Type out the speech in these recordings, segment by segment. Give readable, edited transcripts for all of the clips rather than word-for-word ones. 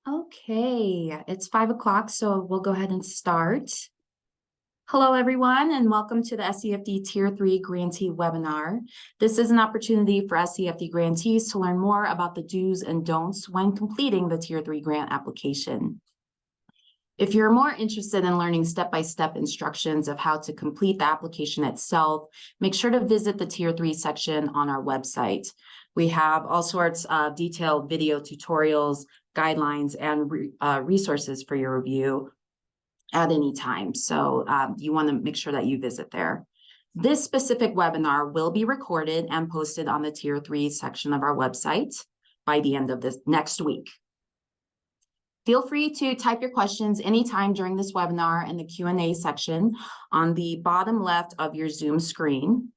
Okay, it's 5 o'clock, so we'll go ahead and start. Hello, everyone, and welcome to the SCFD Tier 3 Grantee webinar. This is an opportunity for SCFD grantees to learn more about the do's and don'ts when completing the Tier 3 grant application. If you're more interested in learning step-by-step instructions of how to complete the application itself, make sure to visit the Tier 3 section on our website. We have all sorts of detailed video tutorials, guidelines, and resources for your review at any time. So you want to make sure that you visit there. This specific webinar will be recorded and posted on the Tier 3 section of our website by the end of this next week. Feel free to type your questions anytime during this webinar in the Q&A section on the bottom left of your Zoom screen.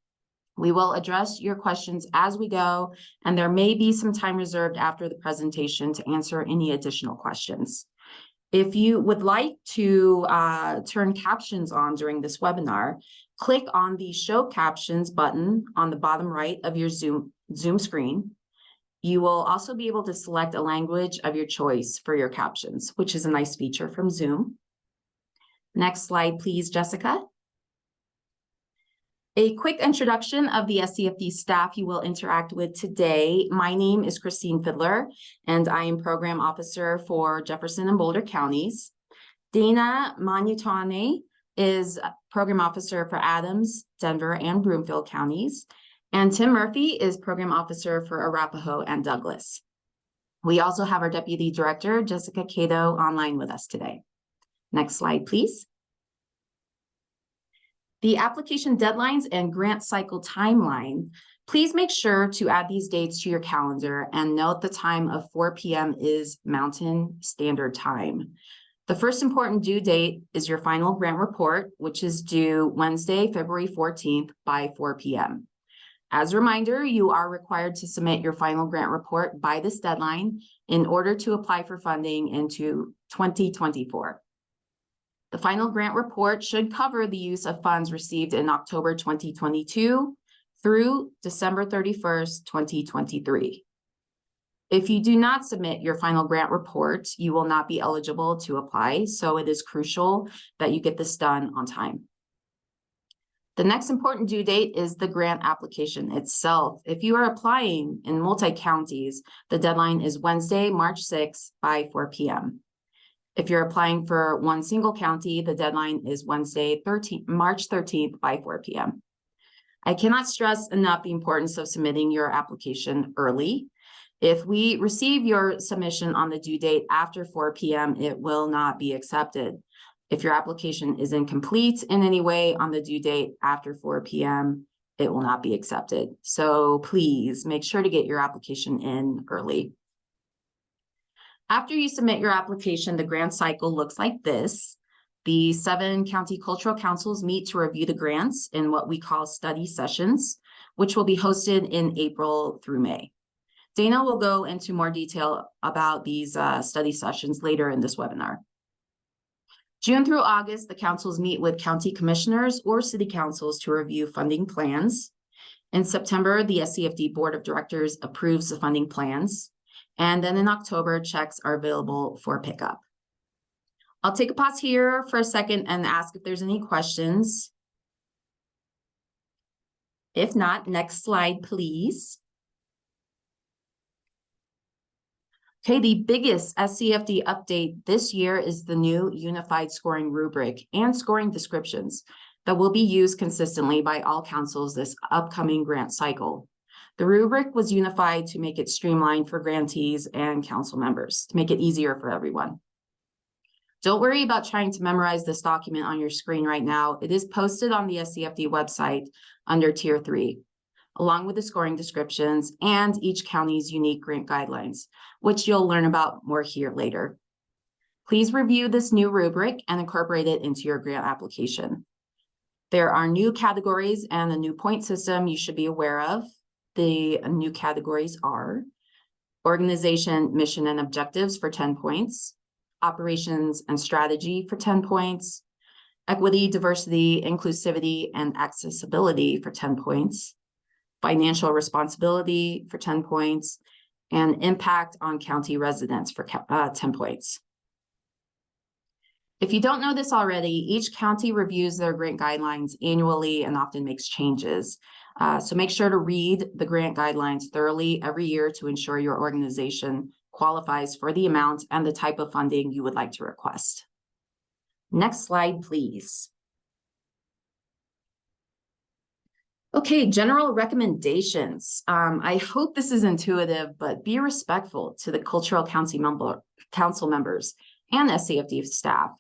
We will address your questions as we go, and there may be some time reserved after the presentation to answer any additional questions. If you would like to turn captions on during this webinar, click on the Show Captions button on the bottom right of your Zoom screen. You will also be able to select a language of your choice for your captions, which is a nice feature from Zoom. Next slide, please, Jessica. A quick introduction of the SCFD staff you will interact with today. My name is Christine Fiddler, and I am Program Officer for Jefferson and Boulder counties. Dana Manutane is Program Officer for Adams, Denver, and Broomfield counties. And Tim Murphy is Program Officer for Arapahoe and Douglas. We also have our Deputy Director, Jessica Cato, online with us today. Next slide, please. The application deadlines and grant cycle timeline. Please make sure to add these dates to your calendar and note the time of 4 p.m. is Mountain Standard Time. The first important due date is your final grant report, which is due Wednesday, February 14th by 4 p.m. As a reminder, you are required to submit your final grant report by this deadline in order to apply for funding into 2024. The final grant report should cover the use of funds received in October 2022 through December 31st, 2023. If you do not submit your final grant report, you will not be eligible to apply, so it is crucial that you get this done on time. The next important due date is the grant application itself. If you are applying in multi-counties, the deadline is Wednesday, March 6th by 4 p.m. If you're applying for one single county, the deadline is Wednesday, March 13th by 4 p.m. I cannot stress enough the importance of submitting your application early. If we receive your submission on the due date after 4 p.m., it will not be accepted. If your application is incomplete in any way on the due date after 4 p.m., it will not be accepted. So please make sure to get your application in early. After you submit your application, the grant cycle looks like this. The 7 county cultural councils meet to review the grants in what we call study sessions, which will be hosted in April through May. Dana will go into more detail about these study sessions later in this webinar. June through August, the councils meet with county commissioners or city councils to review funding plans. In September, the SCFD Board of Directors approves the funding plans. And then in October, checks are available for pickup. I'll take a pause here for a second and ask if there's any questions. If not, next slide, please. Okay, the biggest SCFD update this year is the new unified scoring rubric and scoring descriptions that will be used consistently by all councils this upcoming grant cycle. The rubric was unified to make it streamlined for grantees and council members, to make it easier for everyone. Don't worry about trying to memorize this document on your screen right now. It is posted on the SCFD website under Tier 3. Along with the scoring descriptions and each county's unique grant guidelines, which you'll learn about more here later. Please review this new rubric and incorporate it into your grant application. There are new categories and a new point system you should be aware of. The new categories are organization, mission, and objectives for 10 points, operations and strategy for 10 points, equity, diversity, inclusivity, and accessibility for 10 points, financial responsibility for 10 points, and impact on county residents for 10 points. If you don't know this already, each county reviews their grant guidelines annually and often makes changes. So make sure to read the grant guidelines thoroughly every year to ensure your organization qualifies for the amount and the type of funding you would like to request. Next slide, please. Okay, general recommendations. I hope this is intuitive, but be respectful to the cultural council members and SCFD staff.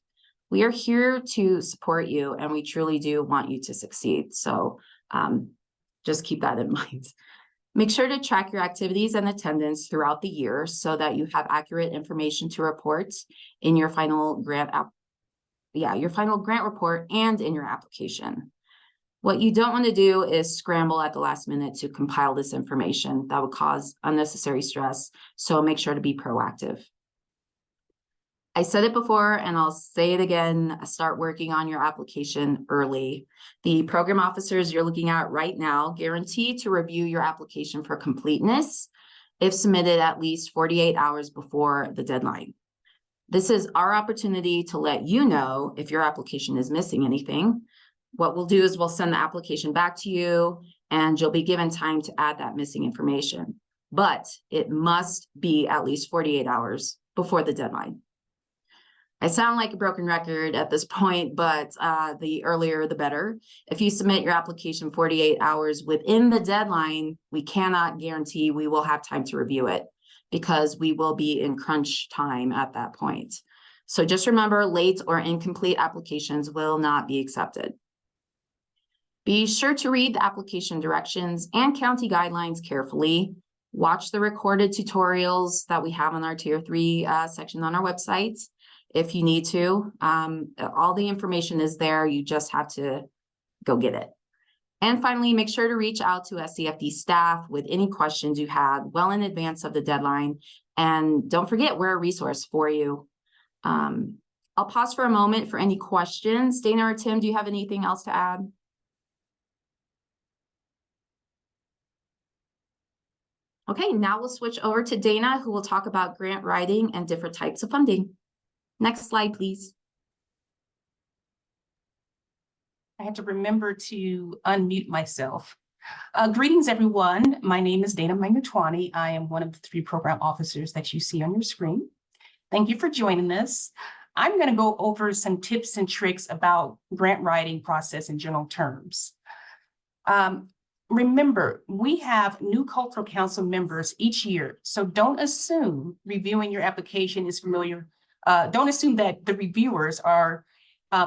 We are here to support you, and we truly do want you to succeed. So just keep that in mind. Make sure to track your activities and attendance throughout the year so that you have accurate information to report in your final grant report and in your application. What you don't want to do is scramble at the last minute to compile this information. That would cause unnecessary stress, so make sure to be proactive. I said it before, and I'll say it again, start working on your application early. The program officers you're looking at right now guarantee to review your application for completeness if submitted at least 48 hours before the deadline. This is our opportunity to let you know if your application is missing anything. What we'll do is we'll send the application back to you, and you'll be given time to add that missing information. But it must be at least 48 hours before the deadline. I sound like a broken record at this point, but the earlier the better. If you submit your application 48 hours within the deadline, we cannot guarantee we will have time to review it because we will be in crunch time at that point. So just remember, late or incomplete applications will not be accepted. Be sure to read the application directions and county guidelines carefully. Watch the recorded tutorials that we have on our Tier 3 section on our website. If you need to, all the information is there. You just have to go get it. And finally, make sure to reach out to SCFD staff with any questions you had well in advance of the deadline. And don't forget, we're a resource for you. I'll pause for a moment for any questions. Dana or Tim, do you have anything else to add? Okay, now we'll switch over to Dana, who will talk about grant writing and different types of funding. Next slide, please. I had to remember to unmute myself. Greetings, everyone. My name is Dana Magnatwani. I am one of the 3 program officers that you see on your screen. Thank you for joining us. I'm going to go over some tips and tricks about grant writing process in general terms. Remember, we have new cultural council members each year, so don't assume reviewing your application is familiar. Don't assume that the reviewers are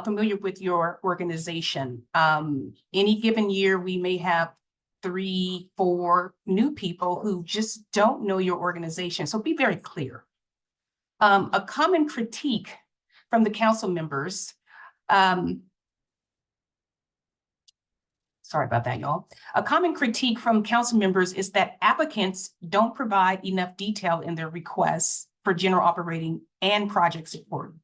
familiar with your organization. Any given year, we may have 3, 4 new people who just don't know your organization. So be very clear. A common critique from the council members, sorry about that, y'all. A common critique from council members is that applicants don't provide enough detail in their requests for general operating and project support.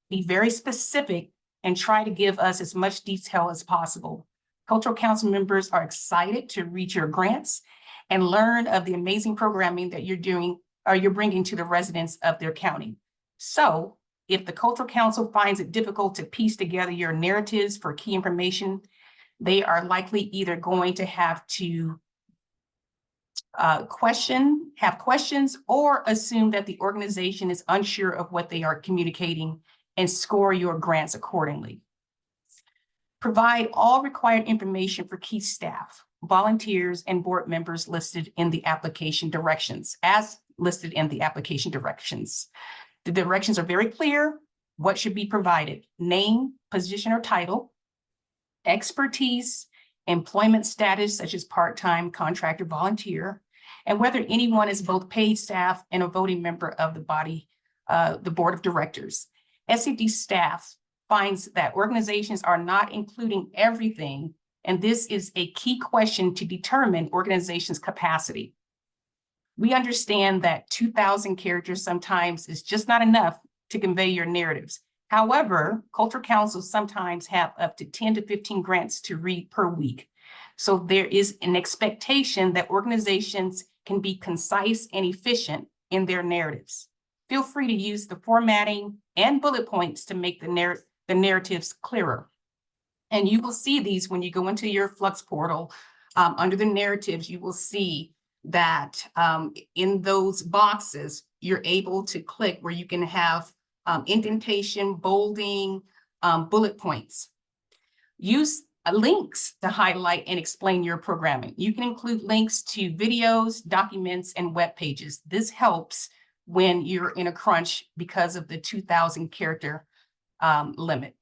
Be very specific and try to give us as much detail as possible. Cultural council members are excited to read your grants and learn of the amazing programming that you're doing or you're bringing to the residents of their county. So if the cultural council finds it difficult to piece together your narratives for key information, they are likely either going to have to have questions or assume that the organization is unsure of what they are communicating and score your grants accordingly. Provide all required information for key staff, volunteers, and board members listed in the application directions, as listed in the application directions. The directions are very clear. What should be provided: name, position or title, expertise, employment status, such as part-time, contractor, volunteer, and whether anyone is both paid staff and a voting member of the body, the board of directors. SCFD staff finds that organizations are not including everything, and this is a key question to determine organization's capacity. We understand that 2,000 characters sometimes is just not enough to convey your narratives. However, cultural councils sometimes have up to 10 to 15 grants to read per week. So there is an expectation that organizations can be concise and efficient in their narratives. Feel free to use the formatting and bullet points to make the narratives clearer. And you will see these when you go into your Flux portal. Under the narratives, you will see that in those boxes, you're able to click where you can have indentation, bolding, bullet points. Use links to highlight and explain your programming. You can include links to videos, documents, and web pages. This helps when you're in a crunch because of the 2,000 character limit.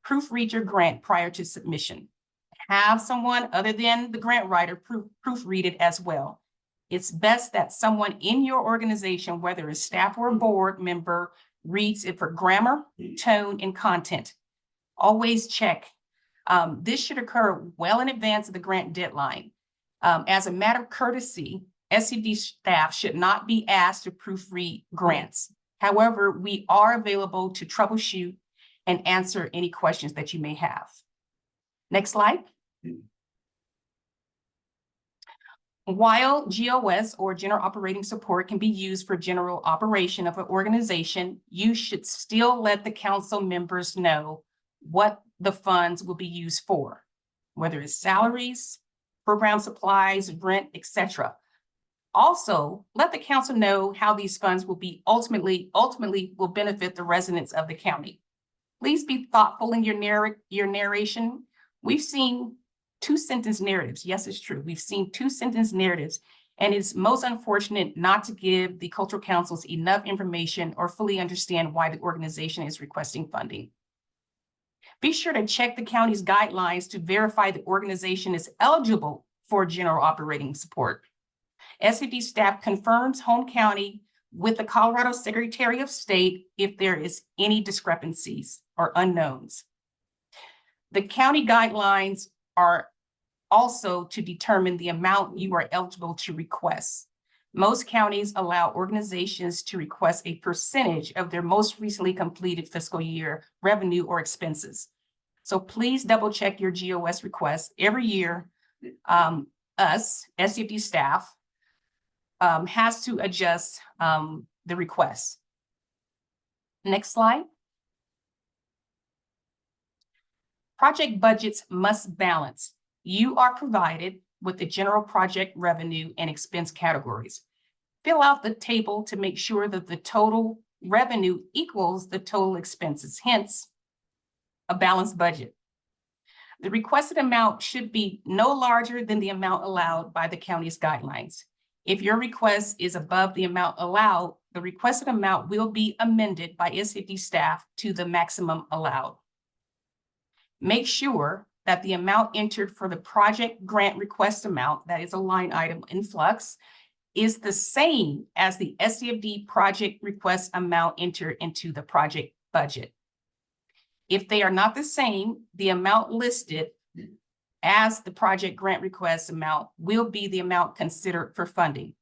Proofread your grant prior to submission. Have someone other than the grant writer proofread it as well. It's best that someone in your organization, whether it's staff or a board member, reads it for grammar, tone, and content. Always check. This should occur well in advance of the grant deadline. As a matter of courtesy, SCD staff should not be asked to proofread grants. However, we are available to troubleshoot and answer any questions that you may have. Next slide. While GOS or general operating support can be used for general operation of an organization, you should still let the council members know what the funds will be used for, whether it's salaries, program supplies, rent, etc. Also, let the council know how these funds will be ultimately will benefit the residents of the county. Please be thoughtful in your narration. We've seen two-sentence narratives. Yes, it's true. We've seen two-sentence narratives, and it's most unfortunate not to give the cultural councils enough information or fully understand why the organization is requesting funding. Be sure to check the county's guidelines to verify the organization is eligible for general operating support. SCD staff confirms home county with the Colorado Secretary of State if there is any discrepancies or unknowns. The county guidelines are also to determine the amount you are eligible to request. Most counties allow organizations to request a percentage of their most recently completed fiscal year revenue or expenses. So please double check your GOS requests every year. Us, SCD staff, has to adjust the request. Next slide. Project budgets must balance. You are provided with the general project revenue and expense categories. Fill out the table to make sure that the total revenue equals the total expenses, hence a balanced budget. The requested amount should be no larger than the amount allowed by the county's guidelines. If your request is above the amount allowed, the requested amount will be amended by SCD staff to the maximum allowed. Make sure that the amount entered for the project grant request amount, that is a line item in Flux, is the same as the SCFD project request amount entered into the project budget. If they are not the same, the amount listed as the project grant request amount will be the amount considered for funding.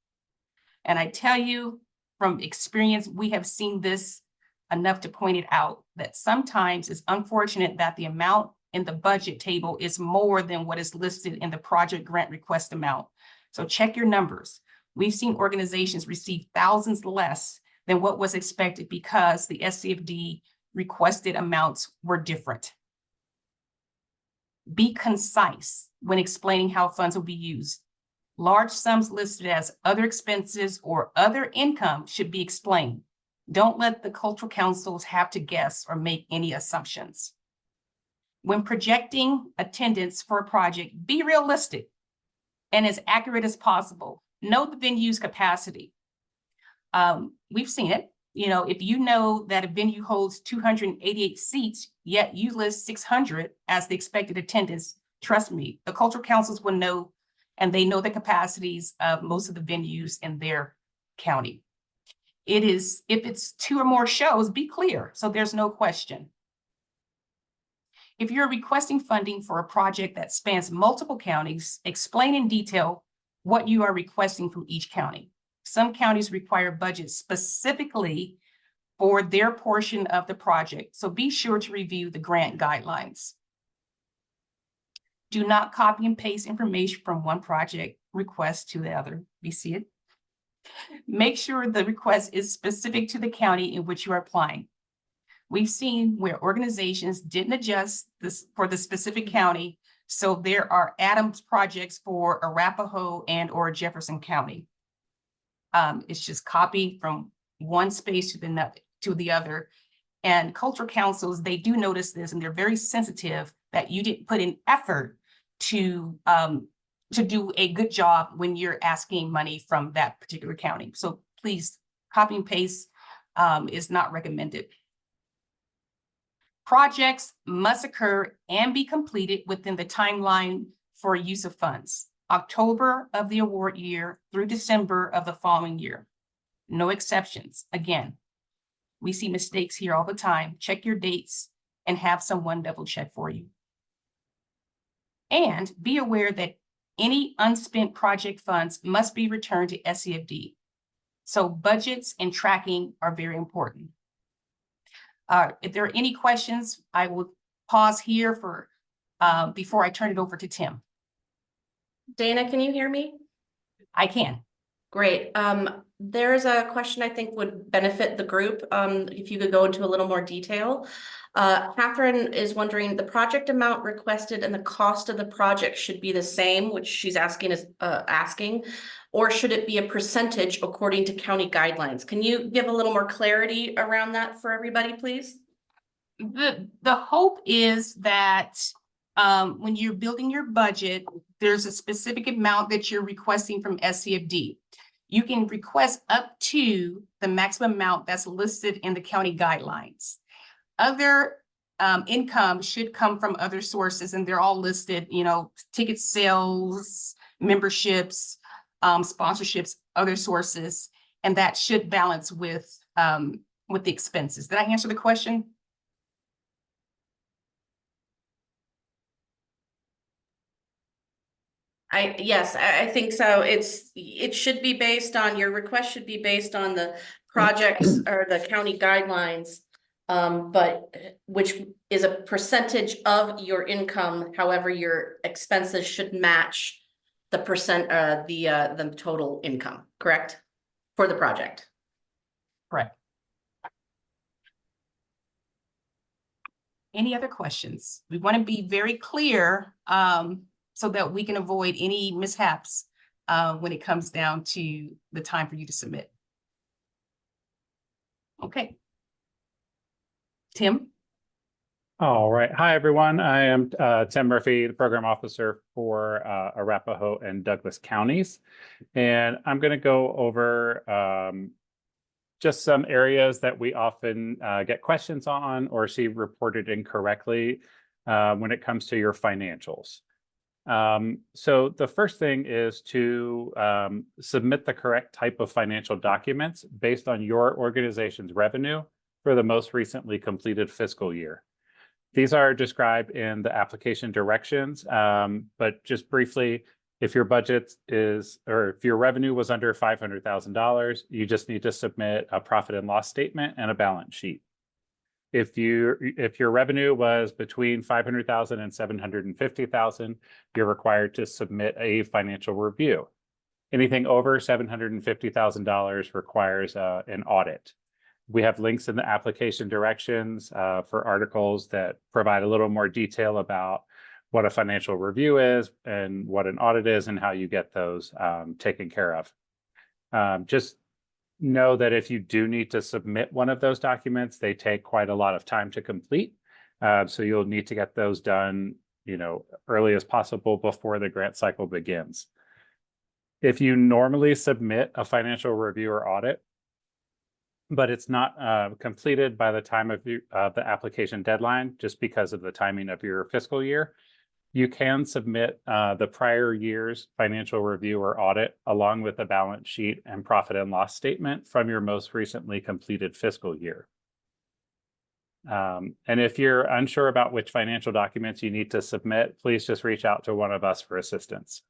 And I tell you from experience, we have seen this enough to point it out that sometimes it's unfortunate that the amount in the budget table is more than what is listed in the project grant request amount. So check your numbers. We've seen organizations receive thousands less than what was expected because the SCFD requested amounts were different. Be concise when explaining how funds will be used. Large sums listed as other expenses or other income should be explained. Don't let the cultural councils have to guess or make any assumptions. When projecting attendance for a project, be realistic and as accurate as possible. Know the venue's capacity. We've seen it. You know, if you know that a venue holds 288 seats, yet you list 600 as the expected attendance, trust me, the cultural councils will know, and they know the capacities of most of the venues in their county. It is, if it's 2 or more shows, be clear, so there's no question. If you're requesting funding for a project that spans multiple counties, explain in detail what you are requesting from each county. Some counties require budgets specifically for their portion of the project, so be sure to review the grant guidelines. Do not copy and paste information from one project request to the other. You see it? Make sure the request is specific to the county in which you are applying. We've seen where organizations didn't adjust this for the specific county, so there are Adams projects for Arapahoe and or Jefferson County. It's just copied from one space to the other. And cultural councils, they do notice this, and they're very sensitive that you didn't put in effort to do a good job when you're asking money from that particular county. So please, copy and paste is not recommended. Projects must occur and be completed within the timeline for use of funds. October of the award year through December of the following year. No exceptions. Again, we see mistakes here all the time. Check your dates and have someone double check for you. And be aware that any unspent project funds must be returned to SCFD. So budgets and tracking are very important. If there are any questions, I will pause here for before I turn it over to Tim. Dana, can you hear me? I can. Great. There's a question I think would benefit the group. If you could go into a little more detail. Catherine is wondering, the project amount requested and the cost of the project should be the same, which she's asking, or should it be a percentage according to county guidelines? Can you give a little more clarity around that for everybody, please? The hope is that when you're building your budget, there's a specific amount that you're requesting from SCFD. You can request up to the maximum amount that's listed in the county guidelines. Other income should come from other sources, and they're all listed, you know, ticket sales, memberships, sponsorships, other sources, and that should balance with the expenses. Did I answer the question? Yes, I think so. It should be based on, your request should be based on the projects or the county guidelines. But which is a percentage of your income. However, your expenses should match the percent, the total income, correct? For the project. Correct. Any other questions? We want to be very clear so that we can avoid any mishaps when it comes down to the time for you to submit. Okay. Tim? All right. Hi, everyone. I am Tim Murphy, the program officer for Arapahoe and Douglas counties. And I'm going to go over just some areas that we often get questions on or see reported incorrectly when it comes to your financials. So the first thing is to submit the correct type of financial documents based on your organization's revenue for the most recently completed fiscal year. These are described in the application directions, but just briefly, if your budget is, or if your revenue was under $500,000, you just need to submit a profit and loss statement and a balance sheet. If your revenue was between $500,000 and $750,000, you're required to submit a financial review. Anything over $750,000 requires an audit. We have links in the application directions for articles that provide a little more detail about what a financial review is and what an audit is and how you get those taken care of. Just know that if you do need to submit one of those documents, they take quite a lot of time to complete. So you'll need to get those done, you know, early as possible before the grant cycle begins. If you normally submit a financial review or audit, but it's not completed by the time of the application deadline, just because of the timing of your fiscal year, you can submit the prior year's financial review or audit along with the balance sheet and profit and loss statement from your most recently completed fiscal year. And if you're unsure about which financial documents you need to submit, please just reach out to one of us for assistance.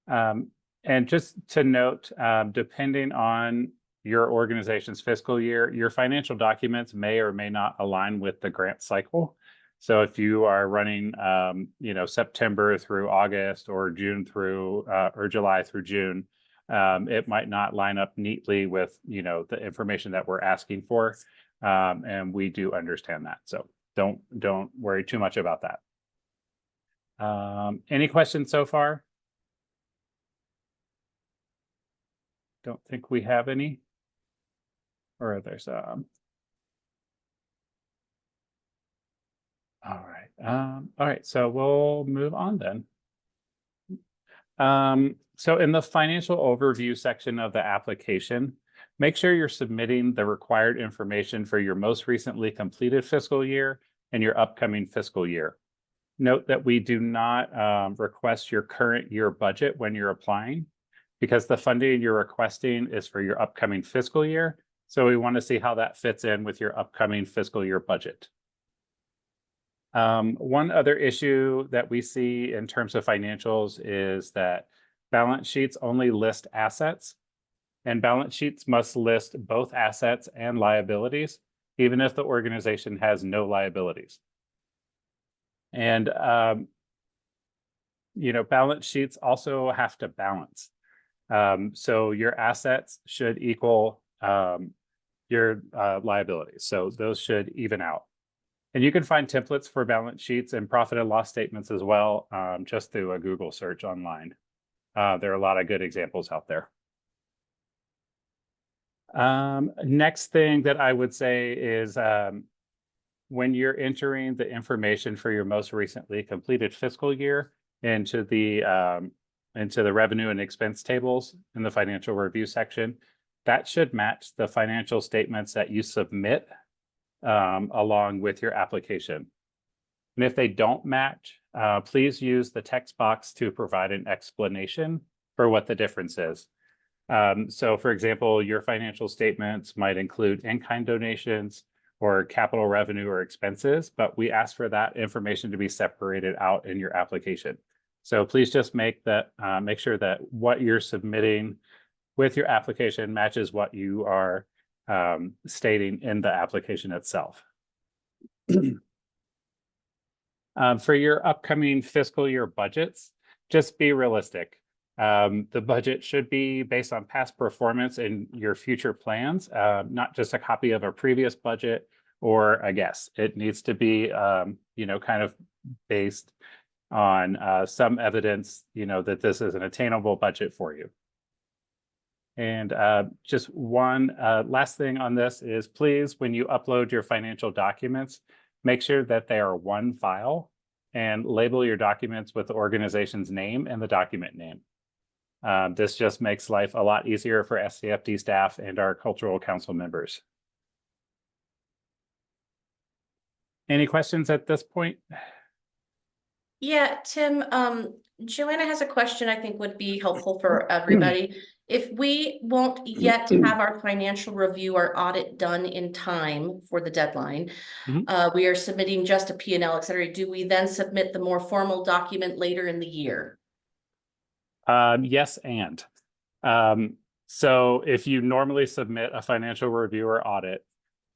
And just to note, depending on your organization's fiscal year, your financial documents may or may not align with the grant cycle. So if you are running, September through August or June through, or July through June, it might not line up neatly with, the information that we're asking for. And we do understand that. So don't worry too much about that. Any questions so far? Don't think we have any. Or there's all right, so we'll move on then. So in the financial overview section of the application, make sure you're submitting the required information for your most recently completed fiscal year and your upcoming fiscal year. Note that we do not request your current year budget when you're applying, because the funding you're requesting is for your upcoming fiscal year. So we want to see how that fits in with your upcoming fiscal year budget. One other issue that we see in terms of financials is that balance sheets only list assets, and balance sheets must list both assets and liabilities, even if the organization has no liabilities. And, balance sheets also have to balance. So your assets should equal your liabilities. So those should even out. And you can find templates for balance sheets and profit and loss statements as well, just through a Google search online. There are a lot of good examples out there. Next thing that I would say is when you're entering the information for your most recently completed fiscal year into the revenue and expense tables in the financial review section, that should match the financial statements that you submit along with your application. And if they don't match, please use the text box to provide an explanation for what the difference is. So for example, your financial statements might include in-kind donations or capital revenue or expenses, but we ask for that information to be separated out in your application. So please just make sure that what you're submitting with your application matches what you are stating in the application itself. For your upcoming fiscal year budgets, just be realistic. The budget should be based on past performance and your future plans, not just a copy of a previous budget or a guess. It needs to be, kind of based on some evidence, that this is an attainable budget for you. And just one last thing on this is, please, when you upload your financial documents, make sure that they are one file and label your documents with the organization's name and the document name. This just makes life a lot easier for SCFD staff and our cultural council members. Any questions at this point? Yeah, Tim, Joanna has a question I think would be helpful for everybody. If we won't yet have our financial review or audit done in time for the deadline, we are submitting just a P&L, et cetera. Do we then submit the more formal document later in the year? Yes, and. So if you normally submit a financial review or audit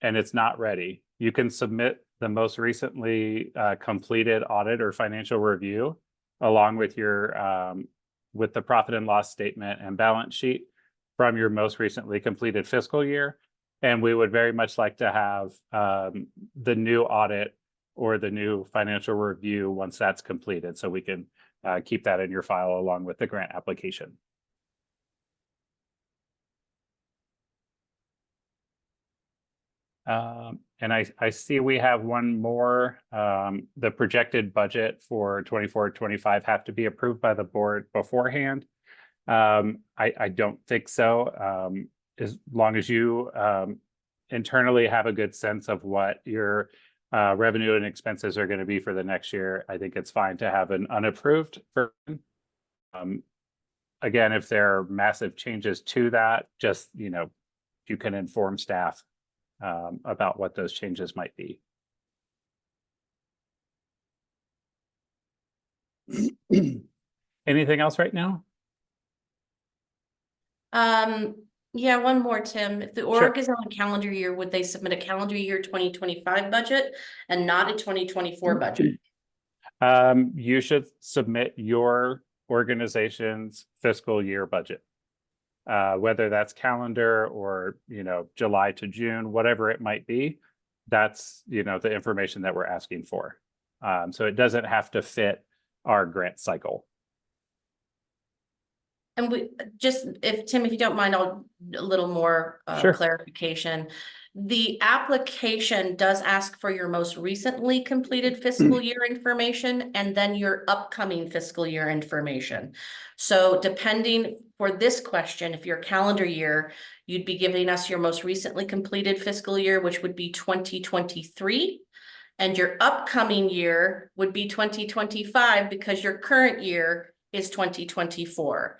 and it's not ready, you can submit the most recently completed audit or financial review along with your with the profit and loss statement and balance sheet from your most recently completed fiscal year. And we would very much like to have the new audit or the new financial review once that's completed, so we can keep that in your file along with the grant application. And I see we have one more. The projected budget for 24-25 have to be approved by the board beforehand. I don't think so. As long as you internally have a good sense of what your revenue and expenses are going to be for the next year, I think it's fine to have an unapproved version. Again, if there are massive changes to that, just, you can inform staff about what those changes might be. Anything else right now? Yeah, one more, Tim. If the Sure. org is on a calendar year, would they submit a calendar year 2025 budget and not a 2024 budget? You should submit your organization's fiscal year budget. Whether that's calendar or, July to June, whatever it might be, that's, the information that we're asking for. So it doesn't have to fit our grant cycle. And we just, if Tim, if you don't mind, a little more Sure. clarification. The application does ask for your most recently completed fiscal year information and then your upcoming fiscal year information. So depending for this question, if your calendar year, you'd be giving us your most recently completed fiscal year, which would be 2023. And your upcoming year would be 2025 because your current year is 2024.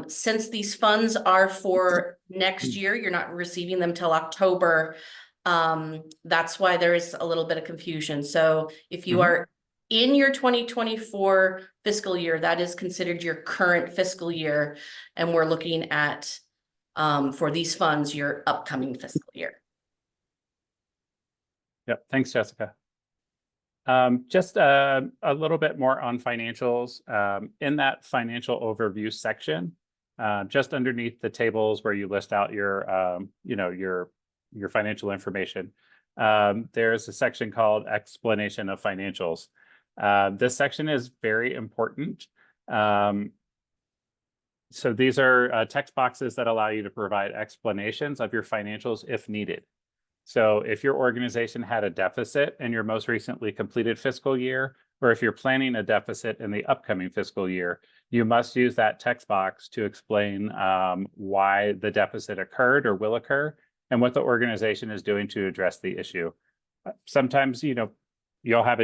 Since these funds are for next year, you're not receiving them till October. That's why there is a little bit of confusion. So if you are in your 2024 fiscal year, that is considered your current fiscal year. And we're looking at, for these funds, your upcoming fiscal year. Yep. Thanks, Jessica. Just a little bit more on financials. In that financial overview section, just underneath the tables where you list out your, your financial information, there's a section called Explanation of Financials. This section is very important. So these are text boxes that allow you to provide explanations of your financials if needed. So if your organization had a deficit in your most recently completed fiscal year, or if you're planning a deficit in the upcoming fiscal year, you must use that text box to explain why the deficit occurred or will occur and what the organization is doing to address the issue. Sometimes, you'll have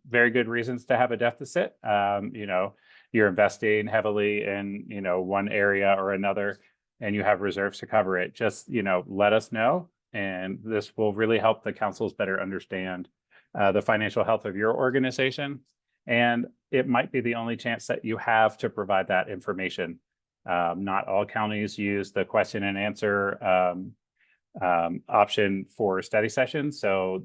very good reasons to have a deficit. You're investing heavily in, one area or another, and you have reserves to cover it. Just, let us know. And this will really help the councils better understand the financial health of your organization. And it might be the only chance that you have to provide that information. Not all counties use the question and answer option for study sessions. So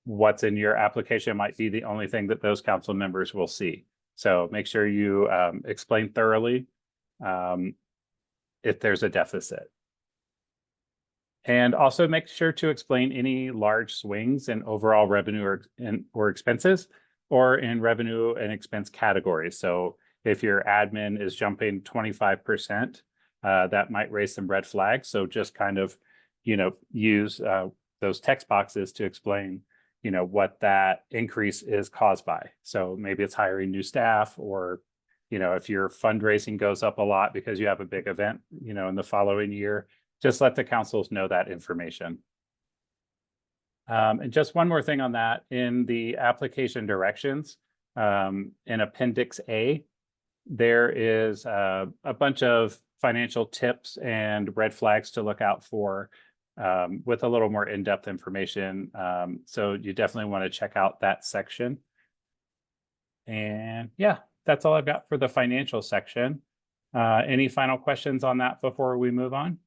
what's in your application might be the only thing that those council members will see. So make sure you explain thoroughly if there's a deficit. And also make sure to explain any large swings in overall revenue or expenses, or in revenue and expense categories. So if your admin is jumping 25%, that might raise some red flags. So just kind of, use those text boxes to explain, what that increase is caused by. So maybe it's hiring new staff, or, if your fundraising goes up a lot because you have a big event, in the following year. Just let the councils know that information. And just one more thing on that, in the application directions, in Appendix A, there is a bunch of financial tips and red flags to look out for with a little more in-depth information. So you definitely want to check out that section. And yeah, that's all I've got for the financial section. Any final questions on that before we move on?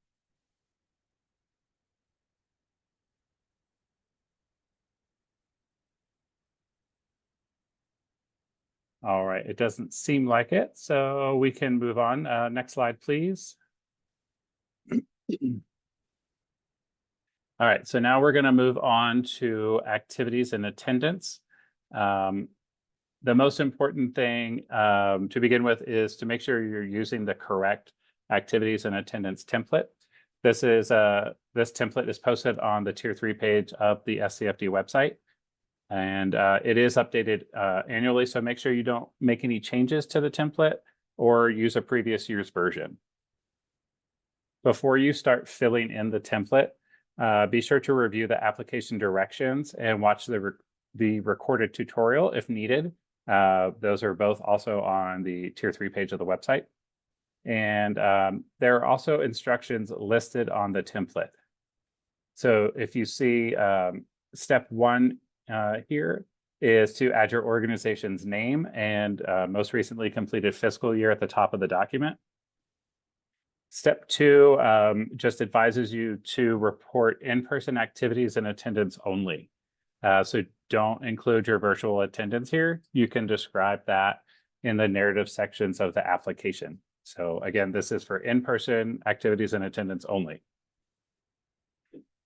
All right, it doesn't seem like it, so we can move on. Next slide, please. All right, so now we're going to move on to activities and attendance. The most important thing to begin with is to make sure you're using the correct activities and attendance template. This template is posted on the Tier 3 page of the SCFD website. And it is updated annually, so make sure you don't make any changes to the template or use a previous year's version. Before you start filling in the template, be sure to review the application directions and watch the recorded tutorial if needed. Those are both also on the Tier 3 page of the website. And there are also instructions listed on the template. So if you see step 1 here is to add your organization's name and most recently completed fiscal year at the top of the document. Step 2 just advises you to report in-person activities and attendance only. So don't include your virtual attendance here. You can describe that in the narrative sections of the application. So again, this is for in-person activities and attendance only.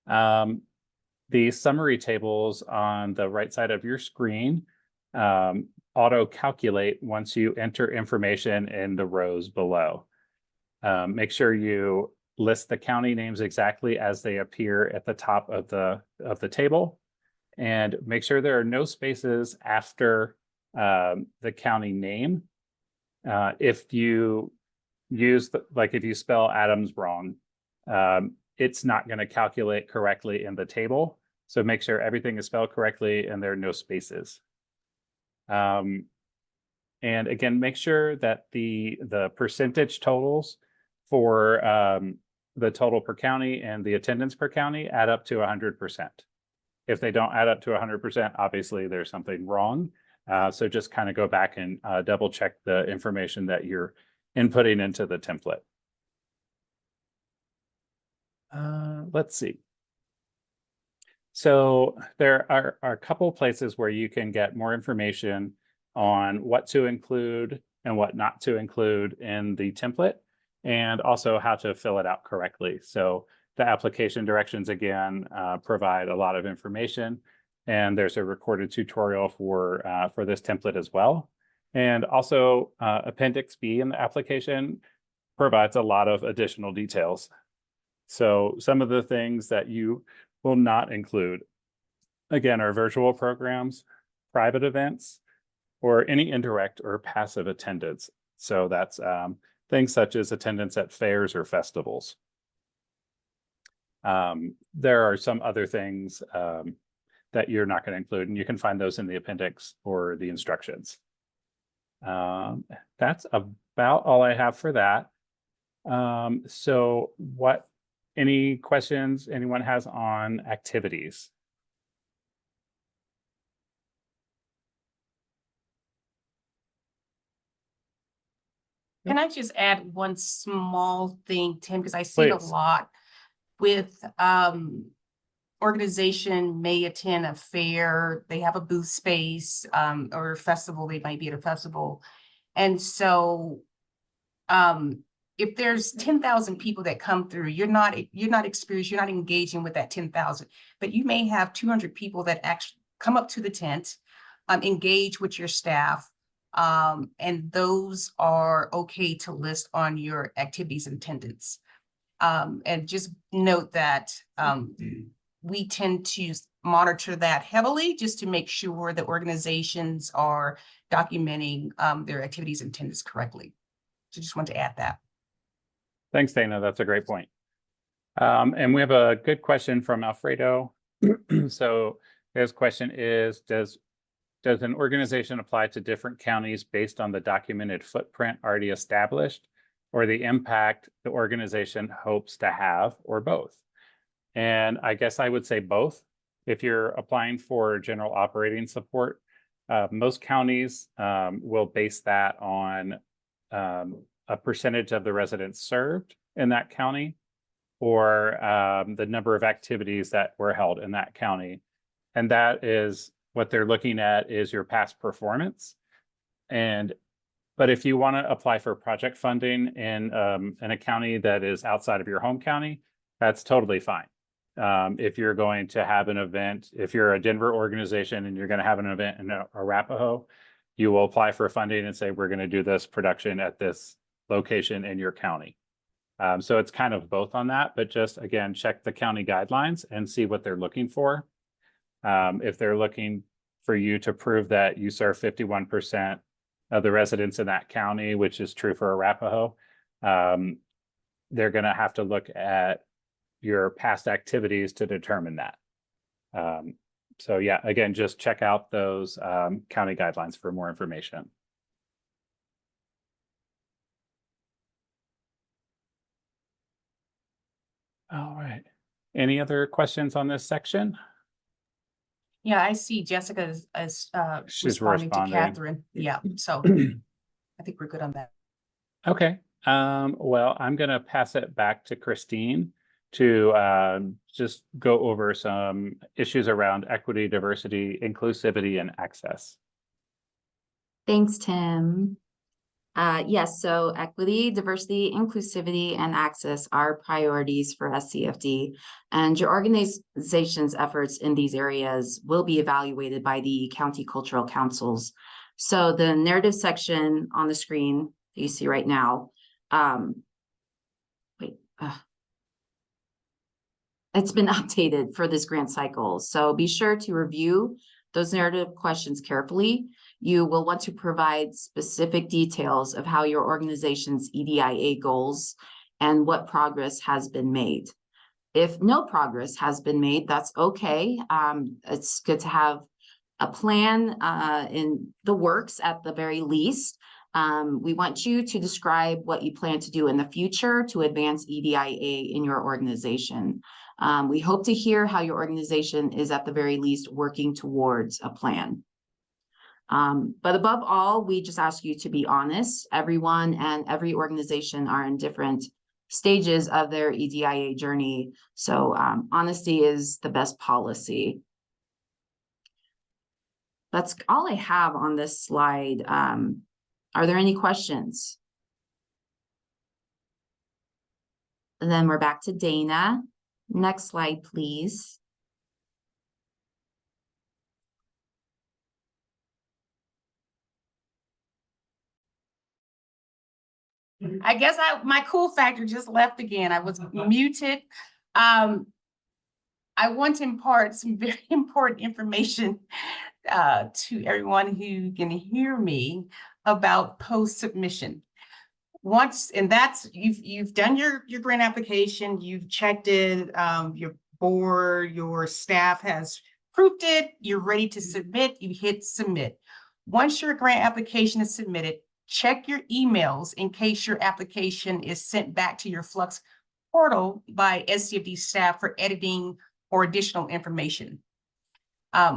The summary tables on the right side of your screen auto-calculate once you enter information in the rows below. Make sure you list the county names exactly as they appear at the top of the table, and make sure there are no spaces after the county name. If you use if you spell Adams wrong, it's not going to calculate correctly in the table. So make sure everything is spelled correctly and there are no spaces. And again, make sure that the percentage totals for the total per county and the attendance per county add up to 100%. If they don't add up to 100%, obviously there's something wrong. So just kind of go back and double check the information that you're inputting into the template. Let's see. So there are a couple places where you can get more information on what to include and what not to include in the template, and also how to fill it out correctly. So the application directions, again, provide a lot of information, and there's a recorded tutorial for this template as well. And also Appendix B in the application provides a lot of additional details. So some of the things that you will not include, again, are virtual programs, private events, or any indirect or passive attendance. So that's things such as attendance at fairs or festivals. There are some other things that you're not going to include, and you can find those in the appendix or the instructions. That's about all I have for that. So any questions anyone has on activities? Can I just add one small thing, Tim, because I see it a Please. lot with organization may attend a fair, they have a booth space, or a festival, they might be at a festival. And so if there's 10,000 people that come through, you're not experienced, you're not engaging with that 10,000, but you may have 200 people that actually come up to the tent, engage with your staff, and those are okay to list on your activities and attendance. And just note that we tend to monitor that heavily just to make sure that organizations are documenting their activities and attendance correctly. So just want to add that. Thanks, Dana. That's a great point. And we have a good question from Alfredo. So his question is, does an organization apply to different counties based on the documented footprint already established, or the impact the organization hopes to have, or both? And I guess I would say both. If you're applying for general operating support, most counties will base that on a percentage of the residents served in that county, or the number of activities that were held in that county. And that is what they're looking at, is your past performance. But if you want to apply for project funding in a county that is outside of your home county, that's totally fine. If you're going to have an event, if you're a Denver organization and you're going to have an event in Arapahoe, you will apply for funding and say, we're going to do this production at this location in your county. So it's kind of both on that, but just again, check the county guidelines and see what they're looking for. If they're looking for you to prove that you serve 51% of the residents in that county, which is true for Arapahoe, they're going to have to look at your past activities to determine that. So yeah, again, just check out those county guidelines for more information. All right. Any other questions on this section? Yeah, I see Jessica as She's responding to responding. Catherine. Yeah, so I think we're good on that. Okay, Well, I'm gonna pass it back to Christine to just go over some issues around equity, diversity, inclusivity, and access. Thanks, Tim. Yes, so equity, diversity, inclusivity, and access are priorities for SCFD, and your organization's efforts in these areas will be evaluated by the county cultural councils. So the narrative section on the screen that you see right now, it's been updated for this grant cycle. So be sure to review those narrative questions carefully. You will want to provide specific details of how your organization's EDIA goals and what progress has been made. If no progress has been made, that's okay. It's good to have a plan in the works at the very least. We want you to describe what you plan to do in the future to advance EDIA in your organization. We hope to hear how your organization is at the very least working towards a plan. But above all, we just ask you to be honest. Everyone and every organization are in different stages of their EDIA journey. So honesty is the best policy. That's all I have on this slide. Are there any questions? And then we're back to Dana. Next slide, please. I guess my cool factor just left again. I was muted. I want to impart some very important information to everyone who can hear me about post-submission. Once, and that's, you've done your grant application, you've checked it, your board, your staff has approved it, you're ready to submit, you hit submit. Once your grant application is submitted, check your emails in case your application is sent back to your Flux portal by SCFD staff for editing or additional information.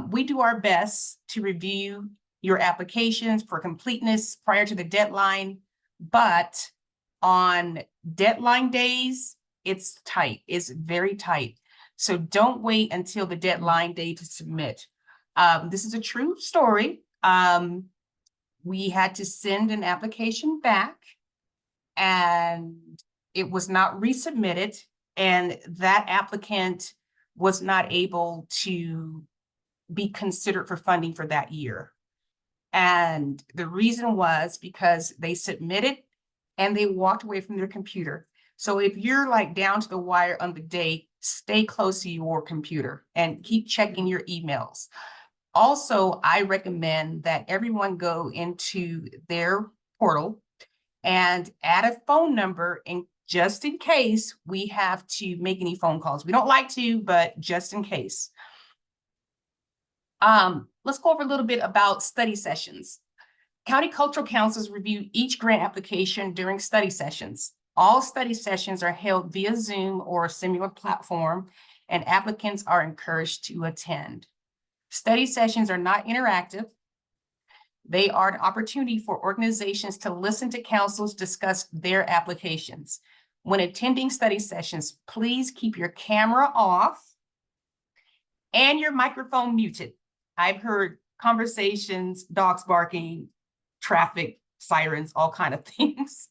We do our best to review your applications for completeness prior to the deadline, but on deadline days, it's tight. It's very tight. So don't wait until the deadline day to submit. This is a true story. We had to send an application back and it was not resubmitted, and that applicant was not able to be considered for funding for that year. And the reason was because they submitted and they walked away from their computer. So if you're like down to the wire on the date, stay close to your computer and keep checking your emails. Also, I recommend that everyone go into their portal and add a phone number, and just in case we have to make any phone calls. We don't like to, but just in case. Let's go over a little bit about study sessions. County cultural councils review each grant application during study sessions. All study sessions are held via Zoom or a similar platform, and applicants are encouraged to attend. Study sessions are not interactive. They are an opportunity for organizations to listen to councils discuss their applications. When attending study sessions, please keep your camera off and your microphone muted. I've heard conversations, dogs barking, traffic, sirens, all kinds of things.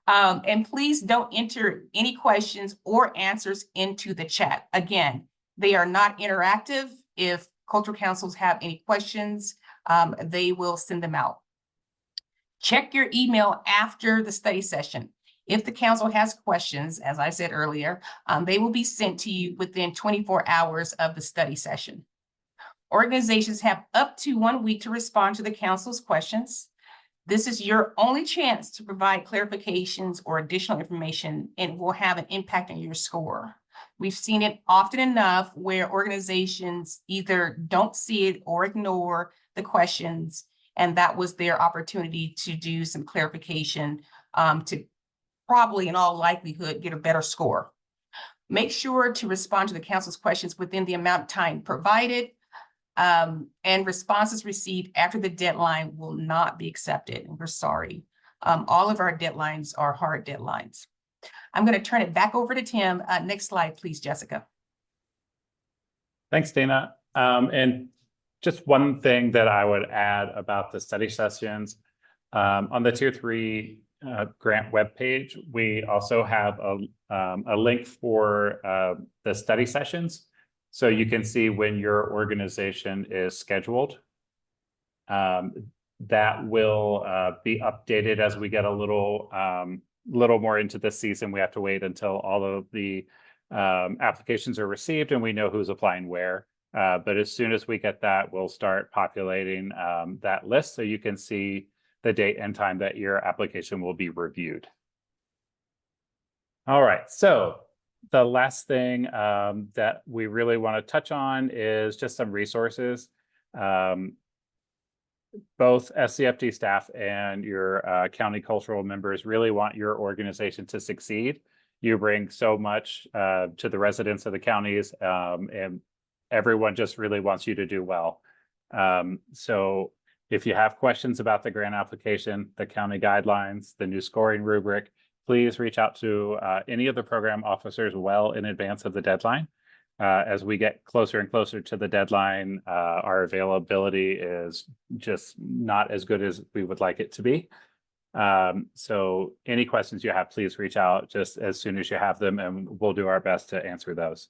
And please don't enter any questions or answers into the chat. Again, they are not interactive. If cultural councils have any questions, they will send them out. Check your email after the study session. If the council has questions, as I said earlier, they will be sent to you within 24 hours of the study session. Organizations have up to 1 week to respond to the council's questions. This is your only chance to provide clarifications or additional information, and will have an impact on your score. We've seen it often enough where organizations either don't see it or ignore the questions, and that was their opportunity to do some clarification to probably, in all likelihood, get a better score. Make sure to respond to the council's questions within the amount of time provided. And responses received after the deadline will not be accepted, and we're sorry. All of our deadlines are hard deadlines. I'm going to turn it back over to Tim. Next slide, please, Jessica. Thanks, Dana. And just one thing that I would add about the study sessions, on the Tier 3 grant webpage, we also have a link for the study sessions. So you can see when your organization is scheduled. That will be updated as we get a little more into the season. We have to wait until all of the applications are received and we know who's applying where. But as soon as we get that, we'll start populating that list so you can see the date and time that your application will be reviewed. All right, so the last thing that we really want to touch on is just some resources. Both SCFD staff and your county cultural members really want your organization to succeed. You bring so much to the residents of the counties, and everyone just really wants you to do well. So if you have questions about the grant application, the county guidelines, the new scoring rubric, please reach out to any of the program officers well in advance of the deadline. As we get closer and closer to the deadline, our availability is just not as good as we would like it to be. So any questions you have, please reach out just as soon as you have them, and we'll do our best to answer those.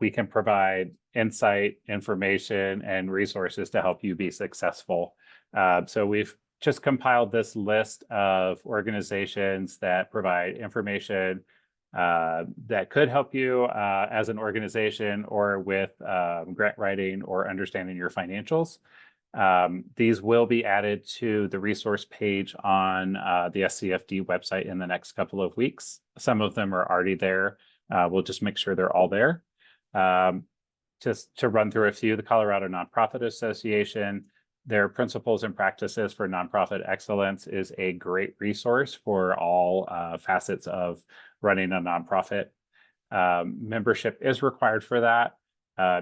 We can provide insight, information, and resources to help you be successful. So we've just compiled this list of organizations that provide information that could help you as an organization or with grant writing or understanding your financials. These will be added to the resource page on the SCFD website in the next couple of weeks. Some of them are already there. We'll just make sure they're all there. Just to run through a few, the Colorado Nonprofit Association, their Principles and Practices for Nonprofit Excellence is a great resource for all facets of running a nonprofit. Membership is required for that.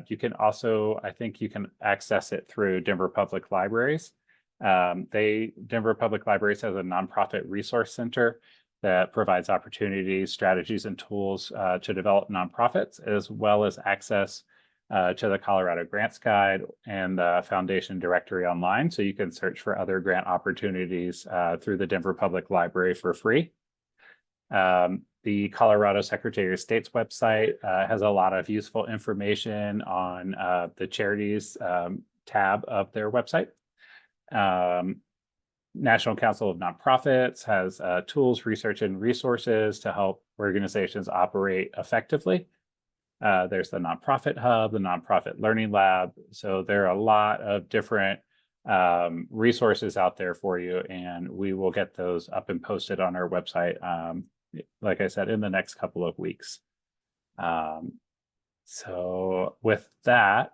You can also, I think you can access it through Denver Public Libraries. Denver Public Libraries has a nonprofit resource center that provides opportunities, strategies, and tools to develop nonprofits, as well as access to the Colorado Grants Guide and the Foundation Directory online. So you can search for other grant opportunities through the Denver Public Library for free. The Colorado Secretary of State's website has a lot of useful information on the charities tab of their website. National Council of Nonprofits has tools, research, and resources to help organizations operate effectively. There's the Nonprofit Hub, the Nonprofit Learning Lab. So there are a lot of different resources out there for you, and we will get those up and posted on our website, like I said, in the next couple of weeks. So with that,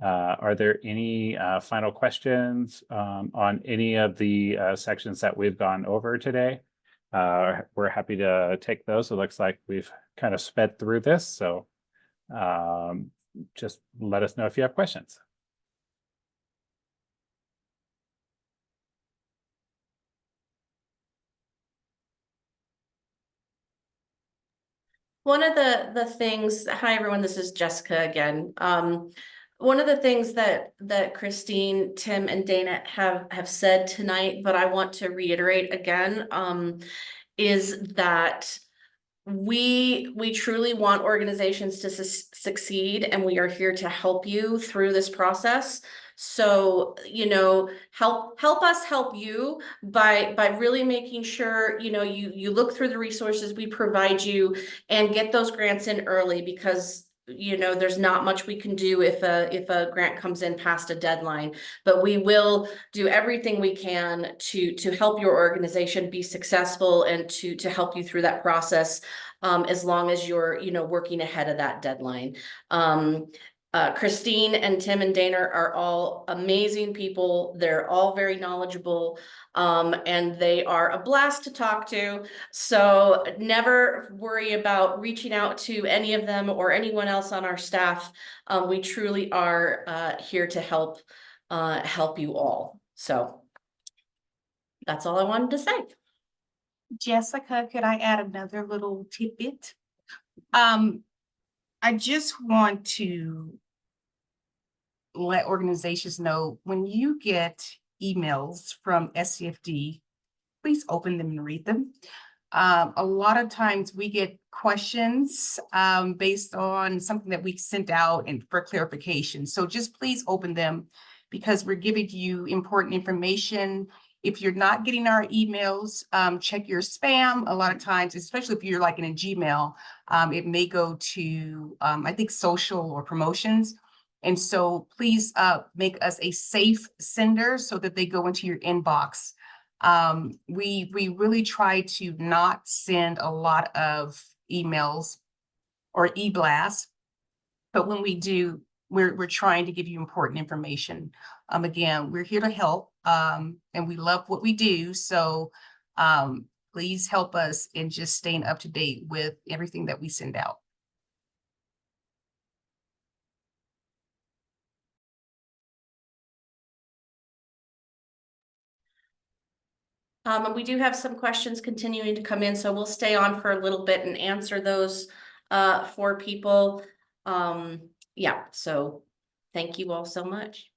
are there any final questions on any of the sections that we've gone over today? We're happy to take those. It looks like we've kind of sped through this, so just let us know if you have questions. One of the things, hi everyone, this is Jessica again. One of the things that Christine, Tim, and Dana have said tonight, but I want to reiterate again, is that we truly want organizations to succeed, and we are here to help you through this process. So, you know, help us help you by really making sure, you know, you look through the resources we provide you and get those grants in early, because you know, there's not much we can do if a grant comes in past a deadline, but we will do everything we can to help your organization be successful and to help you through that process, as long as you're, you know, working ahead of that deadline. Christine and Tim and Dana are all amazing people. They're all very knowledgeable, and they are a blast to talk to. So never worry about reaching out to any of them or anyone else on our staff. We truly are here to help you all. So That's all I wanted to say. Jessica, could I add another little tidbit? I just want to let organizations know when you get emails from SCFD, please open them and read them. A lot of times we get questions based on something that we sent out and for clarification. So just please open them because we're giving you important information. If you're not getting our emails, check your spam. A lot of times, especially if you're like in a Gmail, it may go to, I think, social or promotions. And so please make us a safe sender so that they go into your inbox. We really try to not send a lot of emails or e-blasts, but when we do, we're trying to give you important information. Again, we're here to help, and we love what we do. So please help us in just staying up to date with everything that we send out. And we do have some questions continuing to come in, so we'll stay on for a little bit and answer those for people. Yeah, so thank you all so much.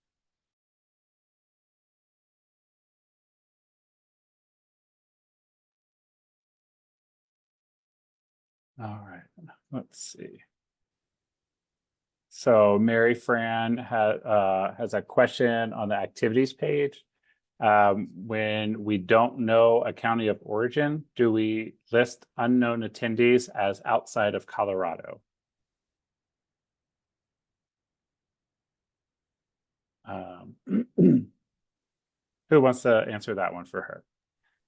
All right, let's see. So Mary Fran has a question on the activities page. When we don't know a county of origin, do we list unknown attendees as outside of Colorado? Who wants to answer that one for her?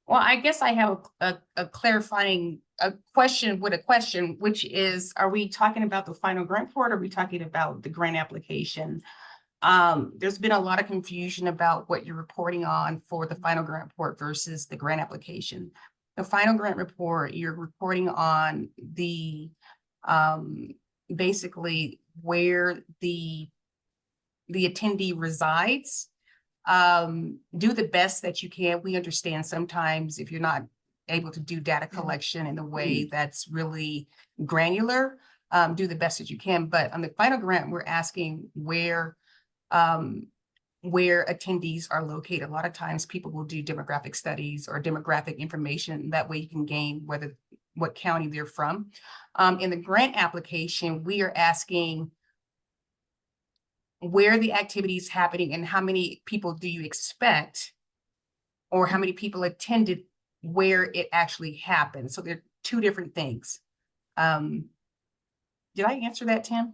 Well, I guess I have a clarifying question with a question, which is, are we talking about the final grant report? Or are we talking about the grant application? There's been a lot of confusion about what you're reporting on for the final grant report versus the grant application. The final grant report, you're reporting on the basically where the attendee resides. Do the best that you can. We understand sometimes if you're not able to do data collection in a way that's really granular, do the best that you can. But on the final grant, we're asking where attendees are located. A lot of times people will do demographic studies or demographic information. That way you can gain what county they're from. In the grant application, we are asking where the activity is happening and how many people do you expect, or how many people attended where it actually happened. So they're two different things. Did I answer that, Tim?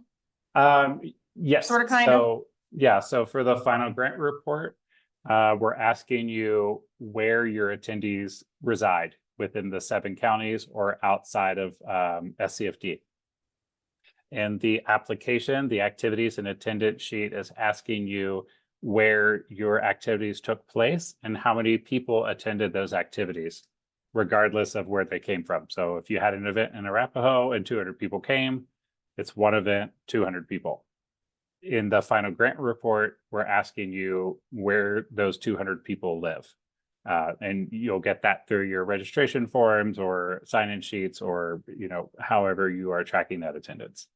Yes. Sort of, kind of. So yeah, so for the final grant report, we're asking you where your attendees reside within the 7 counties or outside of SCFD. And the application, the activities and attendance sheet is asking you where your activities took place and how many people attended those activities, regardless of where they came from. So if you had an event in Arapahoe and 200 people came, it's one event, 200 people. In the final grant report, we're asking you where those 200 people live. And you'll get that through your registration forms or sign-in sheets or, however you are tracking that attendance.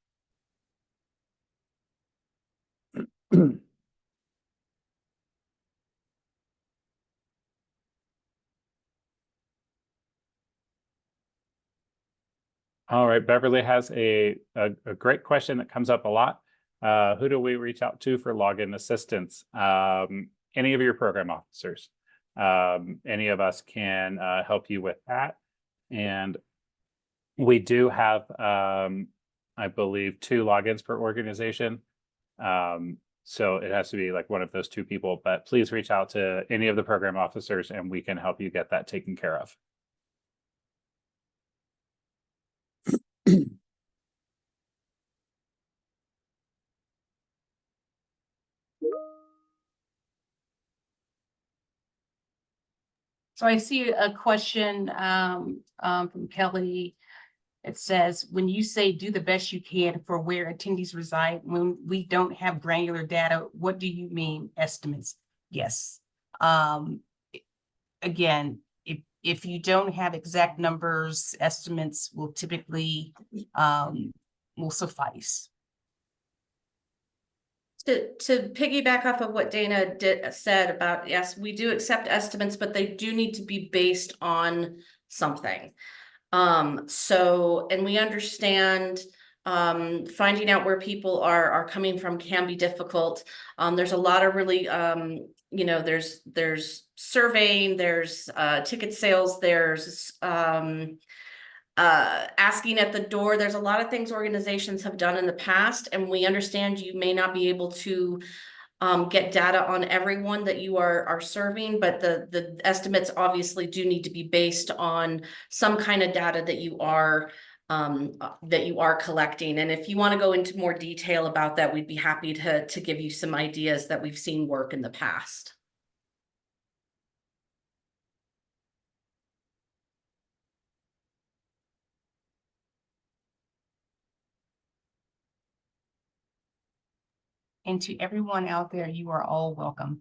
All right, Beverly has a great question that comes up a lot. Who do we reach out to for login assistance? Any of your program officers. Any of us can help you with that. And we do have, I believe, 2 logins per organization. So it has to be like one of those 2 people, but please reach out to any of the program officers and we can help you get that taken care of. So I see a question from Kelly. It says, when you say do the best you can for where attendees reside, when we don't have granular data, what do you mean estimates? Yes. again, if you don't have exact numbers, estimates will typically will suffice. To piggyback off of what Dana said about, yes, we do accept estimates, but they do need to be based on something. So, and we understand finding out where people are coming from can be difficult. There's a lot of really you know, there's surveying, there's ticket sales, there's asking at the door. There's a lot of things organizations have done in the past, and we understand you may not be able to get data on everyone that you are serving, but the estimates obviously do need to be based on some kind of data that you are collecting. And if you want to go into more detail about that, we'd be happy to give you some ideas that we've seen work in the past. And to everyone out there, you are all welcome.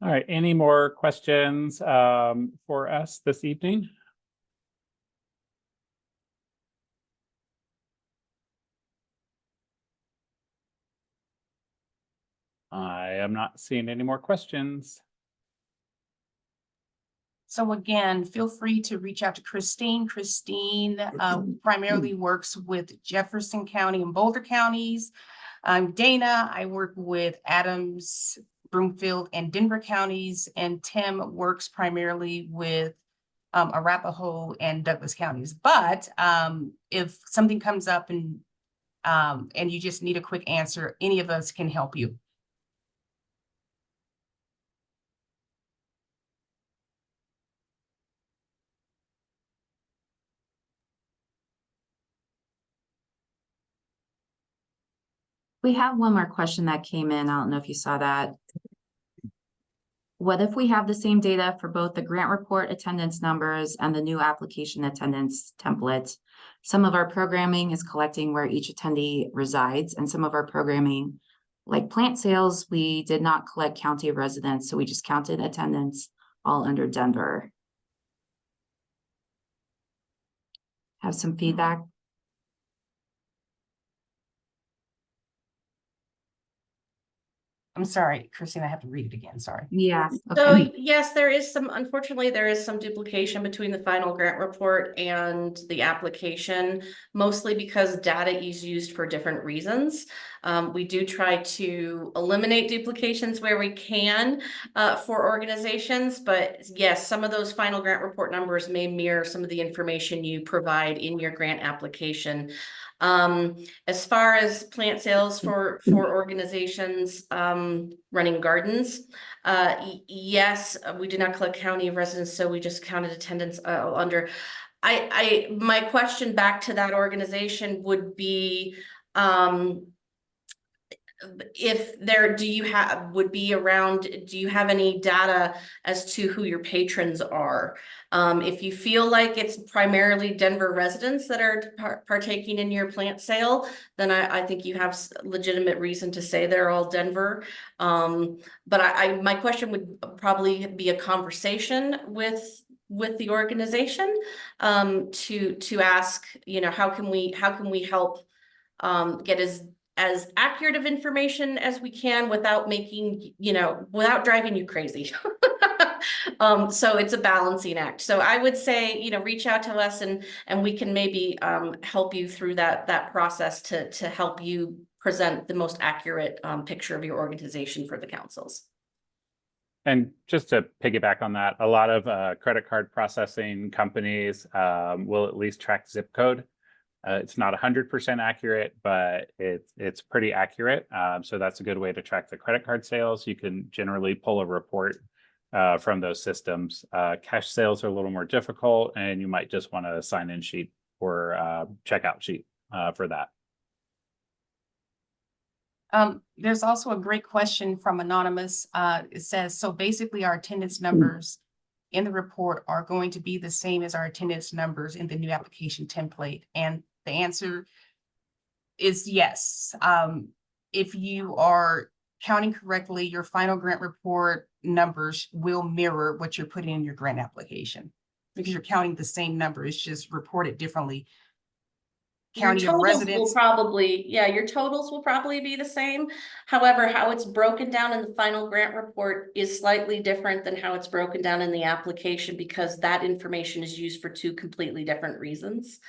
All right, any more questions for us this evening? I am not seeing any more questions. So again, feel free to reach out to Christine. Christine primarily works with Jefferson County and Boulder counties. Dana, I work with Adams, Broomfield, and Denver counties, and Tim works primarily with Arapahoe and Douglas counties. But if something comes up and you just need a quick answer, any of us can help you. We have one more question that came in. I don't know if you saw that. What if we have the same data for both the grant report attendance numbers and the new application attendance template? Some of our programming is collecting where each attendee resides, and some of our programming, like plant sales, we did not collect county of residence, so we just counted attendance all under Denver. Have some feedback? I'm sorry, Christine, I have to read it again, sorry. Yeah. So Okay. yes, unfortunately, there is some duplication between the final grant report and the application, mostly because data is used for different reasons. We do try to eliminate duplications where we can for organizations, but yes, some of those final grant report numbers may mirror some of the information you provide in your grant application. As far as plant sales for organizations running gardens, yes, we did not collect county of residence, so we just counted attendance under. My question back to that organization would be, if there, do you have any data as to who your patrons are? If you feel like it's primarily Denver residents that are partaking in your plant sale, then I think you have legitimate reason to say they're all Denver. But my question would probably be a conversation with the organization to ask, you know, how can we help get as accurate of information as we can without making, without driving you crazy. So it's a balancing act. So I would say, reach out to us and we can maybe help you through that process to help you present the most accurate picture of your organization for the councils. And just to piggyback on that, a lot of credit card processing companies will at least track zip code. It's not 100% accurate, but it's pretty accurate. So that's a good way to track the credit card sales. You can generally pull a report from those systems. Cash sales are a little more difficult, and you might just want a sign-in sheet or checkout sheet for that. There's also a great question from Anonymous. It says, so basically our attendance numbers in the report are going to be the same as our attendance numbers in the new application template. And the answer is yes. If you are counting correctly, your final grant report numbers will mirror what you're putting in your grant application. Because you're counting the same number, it's just reported differently. Your County of totals will residents. probably, yeah, your totals will probably be the same. However, how it's broken down in the final grant report is slightly different than how it's broken down in the application because that information is used for two completely different reasons.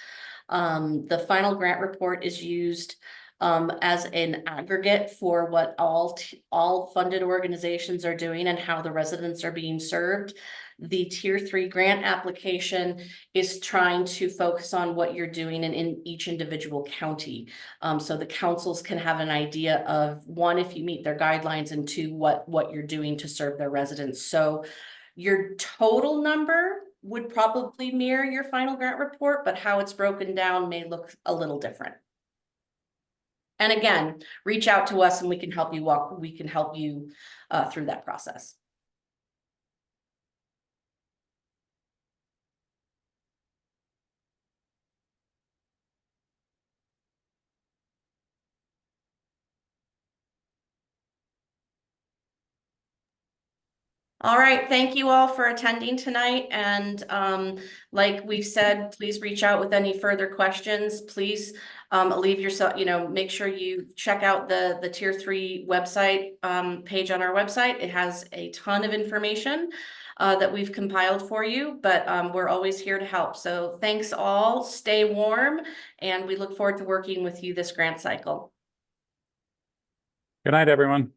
The final grant report is used as an aggregate for what all funded organizations are doing and how the residents are being served. The tier 3 grant application is trying to focus on what you're doing in each individual county. So the councils can have an idea of one, if you meet their guidelines, and two, what you're doing to serve their residents. So your total number would probably mirror your final grant report, but how it's broken down may look a little different. And again, reach out to us and we can help you through that process. All right, thank you all for attending tonight. And like we've said, please reach out with any further questions. Please leave yourself, make sure you check out the tier 3 website page on our website. It has a ton of information that we've compiled for you, but we're always here to help. So thanks all, stay warm, and we look forward to working with you this grant cycle. Good night, everyone.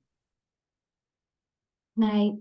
Night.